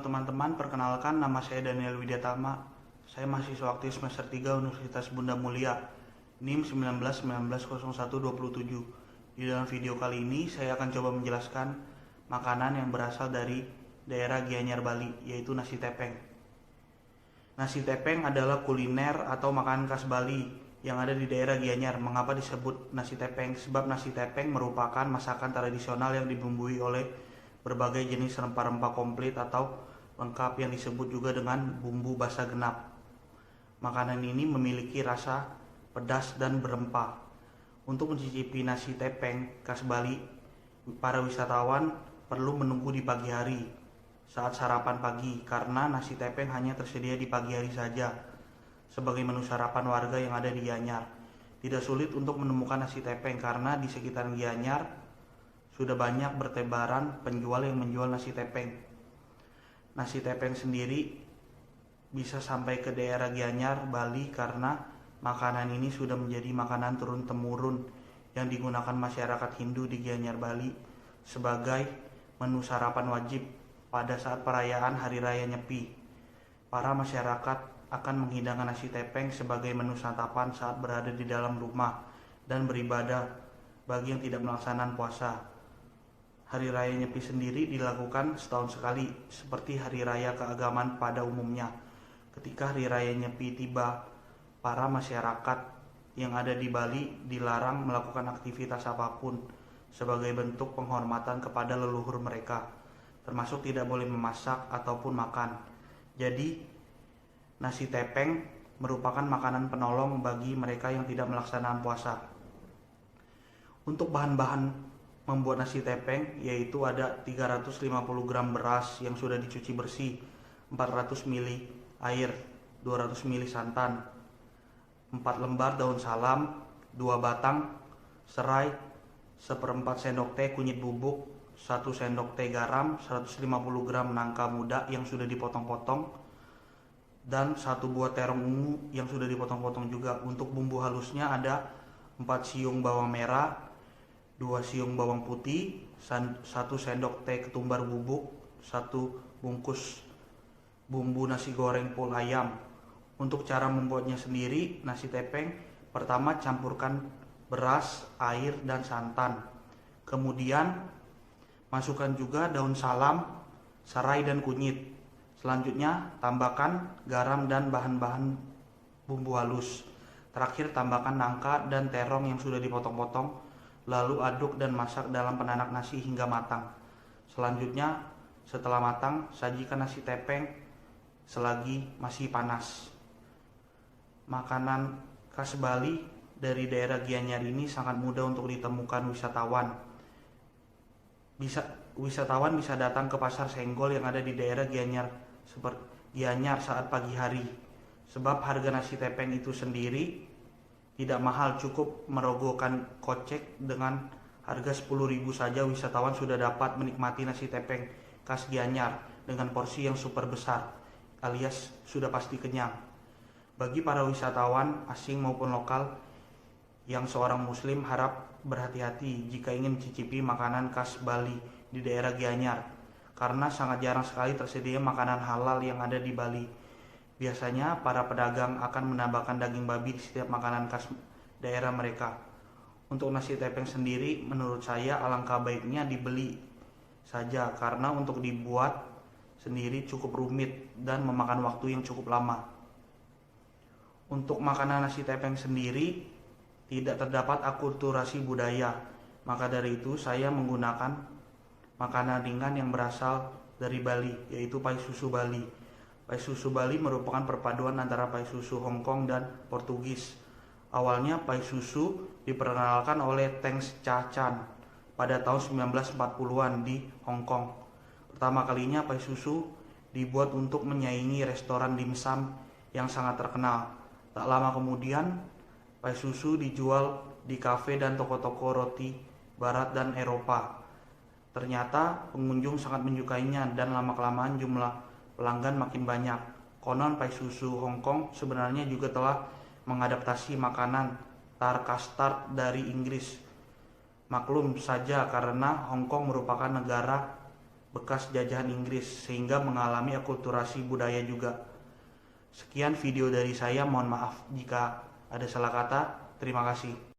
teman-teman, perkenalkan nama saya Daniel Widyatama. Saya mahasiswa aktif semester 3 Universitas Bunda Mulia, NIM 19/19/01/27. Di dalam video kali ini saya akan coba menjelaskan makanan yang berasal dari daerah Gianyar, Bali, yaitu nasi tepeng. Nasi tepeng adalah kuliner atau makanan khas Bali yang ada di daerah Gianyar. Mengapa disebut nasi tepeng? Sebab nasi tepeng merupakan masakan tradisional yang dibumbui oleh berbagai jenis rempah-rempah komplit atau lengkap yang disebut juga dengan bumbu basa genap. Makanan ini memiliki rasa pedas dan berempah. Untuk mencicipi nasi tepeng khas Bali, para wisatawan perlu menunggu di pagi hari saat sarapan pagi, karena nasi tepeng hanya tersedia di pagi hari saja sebagai menu sarapan warga yang ada di Gianyar. Tidak sulit untuk menemukan nasi tepeng karena di sekitar Gianyar sudah banyak bertebaran penjual yang menjual nasi tepeng. Nasi tepeng sendiri bisa sampai ke daerah Gianyar, Bali karena makanan ini sudah menjadi makanan turun-temurun yang digunakan masyarakat Hindu di Gianyar, Bali sebagai menu sarapan wajib pada saat perayaan Hari Raya Nyepi. Para masyarakat akan menghidangkan nasi tepeng sebagai menu santapan saat berada di dalam rumah dan beribadah bagi yang tidak melaksanakan puasa. Hari Raya Nyepi sendiri dilakukan setahun sekali, seperti Hari Raya keagamaan pada umumnya. Ketika Hari Raya Nyepi tiba, para masyarakat yang ada di Bali dilarang melakukan aktivitas apapun sebagai bentuk penghormatan kepada leluhur mereka, termasuk tidak boleh memasak ataupun makan. Jadi, nasi tepeng merupakan makanan penolong bagi mereka yang tidak melaksanakan puasa. Untuk bahan-bahan membuat nasi tepeng yaitu ada 350 gram beras yang sudah dicuci bersih, 400 ml air, 200 ml santan, 4 lembar daun salam, 2 batang serai, 1/4 sendok teh kunyit bubuk, 1 sendok teh garam, 150 gram nangka muda yang sudah dipotong-potong, dan 1 buah terong ungu yang sudah dipotong-potong juga. Untuk bumbu halusnya ada 4 siung bawang merah, 2 siung bawang putih, 1 sendok teh ketumbar bubuk, 1 bungkus bumbu nasi goreng full ayam. Untuk cara membuatnya sendiri, nasi tepeng pertama campurkan beras, air, dan santan. Kemudian masukkan juga daun salam, serai, dan kunyit. Selanjutnya tambahkan garam dan bahan-bahan bumbu halus. Terakhir tambahkan nangka dan terong yang sudah dipotong-potong. Lalu aduk dan masak dalam penanak nasi hingga matang. Selanjutnya, setelah matang, sajikan nasi tepeng selagi masih panas. Makanan khas Bali dari daerah Gianyar ini sangat mudah untuk ditemukan wisatawan. Wisatawan bisa datang ke pasar Senggol yang ada di daerah Gianyar saat pagi hari. Sebab harga nasi tepeng itu sendiri tidak mahal, cukup merogohkan kocek. Dengan harga 10.000 saja wisatawan sudah dapat menikmati nasi tepeng khas Gianyar dengan porsi yang super besar, alias sudah pasti kenyang. Bagi para wisatawan asing maupun lokal yang seorang muslim, harap berhati-hati jika ingin mencicipi makanan khas Bali di daerah Gianyar, karena sangat jarang sekali tersedia makanan halal yang ada di Bali. Biasanya para pedagang akan menambahkan daging babi di setiap makanan khas daerah mereka. Untuk nasi tepeng sendiri, menurut saya alangkah baiknya dibeli saja, karena untuk dibuat sendiri cukup rumit dan memakan waktu yang cukup lama. Untuk makanan nasi tepeng sendiri tidak terdapat akulturasi budaya, maka dari itu saya menggunakan makanan ringan yang berasal dari Bali, yaitu pai susu Bali. Pai susu Bali merupakan perpaduan antara pai susu Hong Kong dan Portugis. Awalnya pai susu diperkenalkan oleh Teng Cha Chan pada tahun 1940-an di Hong Kong. Pertama kalinya pai susu dibuat untuk menyaingi restoran dimsum yang sangat terkenal. Tak lama kemudian, pai susu dijual di kafe dan toko-toko roti barat dan Eropa. Ternyata pengunjung sangat menyukainya dan lama-kelamaan jumlah pelanggan makin banyak. Konon pai susu Hong Kong sebenarnya juga telah mengadaptasi makanan tar custard dari Inggris. Maklum saja karena Hong Kong merupakan negara bekas jajahan Inggris sehingga mengalami akulturasi budaya juga. Sekian video dari saya, mohon maaf jika ada salah kata. Terima kasih.